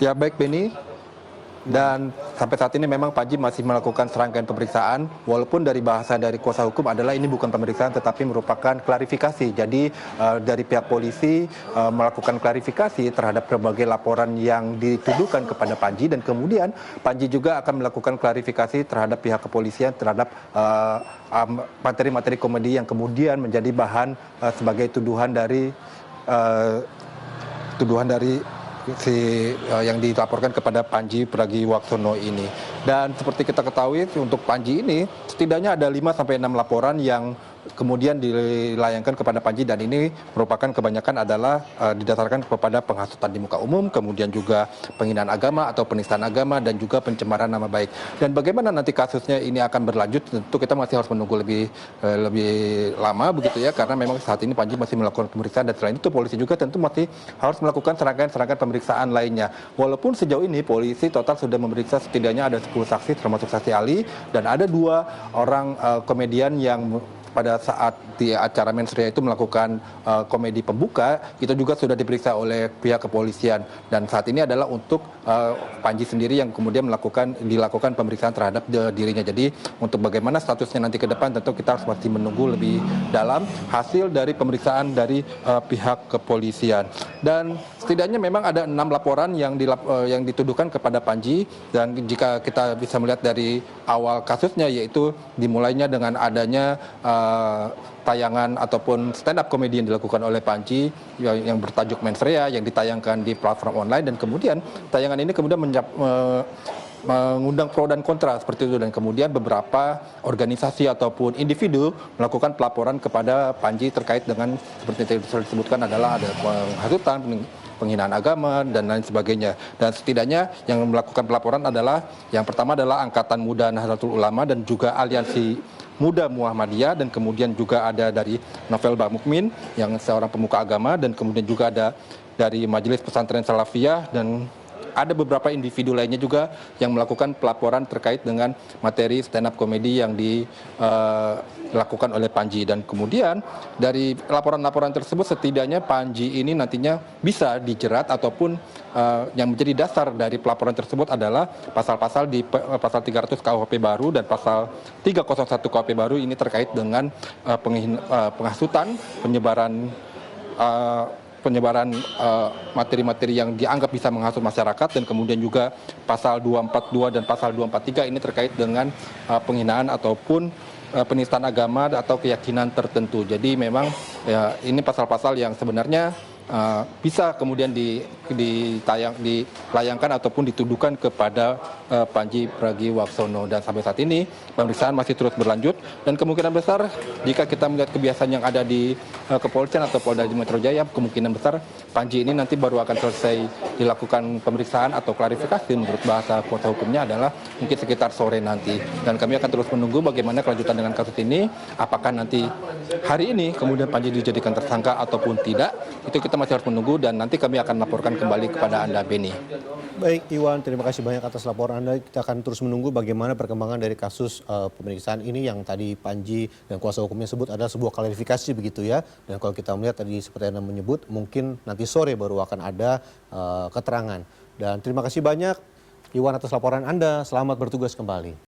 Ya baik Beni, dan sampai saat ini memang Panji masih melakukan serangkaian pemeriksaan, walaupun dari bahasa dari kuasa hukum adalah ini bukan pemeriksaan tetapi merupakan klarifikasi. Jadi dari pihak polisi melakukan klarifikasi terhadap berbagai laporan yang dituduhkan kepada Panji, dan kemudian Panji juga akan melakukan klarifikasi terhadap pihak kepolisian terhadap materi-materi komedi yang kemudian menjadi bahan sebagai tuduhan dari yang dilaporkan kepada Panji Pragiwaksono ini. Dan seperti kita ketahui untuk Panji ini setidaknya ada 5 sampai 6 laporan yang kemudian dilayangkan kepada Panji, dan ini merupakan kebanyakan adalah didasarkan kepada penghasutan di muka umum, kemudian juga penghinaan agama atau penistaan agama, dan juga pencemaran nama baik. Dan bagaimana nanti kasusnya ini akan berlanjut, tentu kita masih harus menunggu lebih lama begitu ya, karena memang saat ini Panji masih melakukan pemeriksaan, dan selain itu polisi juga tentu masih harus melakukan serangkaian pemeriksaan lainnya. Walaupun sejauh ini polisi total sudah memeriksa setidaknya ada 10 saksi termasuk saksi ahli, dan ada 2 orang komedian yang pada saat di acara Mensria itu melakukan komedi pembuka, itu juga sudah diperiksa oleh pihak kepolisian, dan saat ini adalah untuk Panji sendiri yang kemudian dilakukan pemeriksaan terhadap dirinya. Jadi untuk bagaimana statusnya nanti ke depan tentu kita harus masih menunggu lebih dalam hasil dari pemeriksaan dari pihak kepolisian. Dan setidaknya memang ada 6 laporan yang dituduhkan kepada Panji, dan jika kita bisa melihat dari awal kasusnya, yaitu dimulainya dengan adanya tayangan ataupun stand up comedy yang dilakukan oleh Panji yang bertajuk Mensrea yang ditayangkan di platform online, dan kemudian tayangan ini kemudian mengundang pro dan kontra seperti itu, dan kemudian beberapa organisasi ataupun individu melakukan pelaporan kepada Panji terkait dengan seperti yang disebutkan adalah ada penghasutan, penghinaan agama, dan lain sebagainya. Dan setidaknya yang melakukan pelaporan adalah yang pertama adalah Angkatan Muda Nahdlatul Ulama dan juga Aliansi Muda Muhammadiyah, dan kemudian juga ada dari Novel Bamukmin yang seorang pemuka agama, dan kemudian juga ada dari Majelis Pesantren Salafiyah, dan ada beberapa individu lainnya juga yang melakukan pelaporan terkait dengan materi stand up comedy yang dilakukan oleh Panji. Dan kemudian dari laporan-laporan tersebut setidaknya Panji ini nantinya bisa dijerat, ataupun yang menjadi dasar dari pelaporan tersebut adalah pasal-pasal di pasal 300 KUHP baru dan pasal 301 KUHP baru ini terkait dengan penghasutan, penyebaran materi-materi yang dianggap bisa menghasut masyarakat, dan kemudian juga pasal 242 dan pasal 243 ini terkait dengan penghinaan ataupun penistaan agama atau keyakinan tertentu. Jadi memang ya, ini pasal-pasal yang sebenarnya bisa kemudian dilayangkan ataupun dituduhkan kepada Panji Pragiwaksono. Dan sampai saat ini pemeriksaan masih terus berlanjut, dan kemungkinan besar jika kita melihat kebiasaan yang ada di kepolisian atau Polda Metro Jaya, kemungkinan besar Panji ini nanti baru akan selesai dilakukan pemeriksaan atau klarifikasi menurut bahasa kuasa hukumnya adalah mungkin sekitar sore nanti. Dan kami akan terus menunggu bagaimana kelanjutan dengan kasus ini, apakah nanti hari ini kemudian Panji dijadikan tersangka ataupun tidak, itu kita masih harus menunggu, dan nanti kami akan laporkan kembali kepada Anda, Beni. Baik Iwan, terima kasih banyak atas laporan Anda. Kita akan terus menunggu bagaimana perkembangan dari kasus pemeriksaan ini yang tadi Panji dan kuasa hukumnya sebut adalah sebuah klarifikasi begitu ya. Dan kalau kita melihat tadi seperti Anda menyebut, mungkin nanti sore baru akan ada keterangan. Dan terima kasih banyak Iwan atas laporan Anda. Selamat bertugas kembali.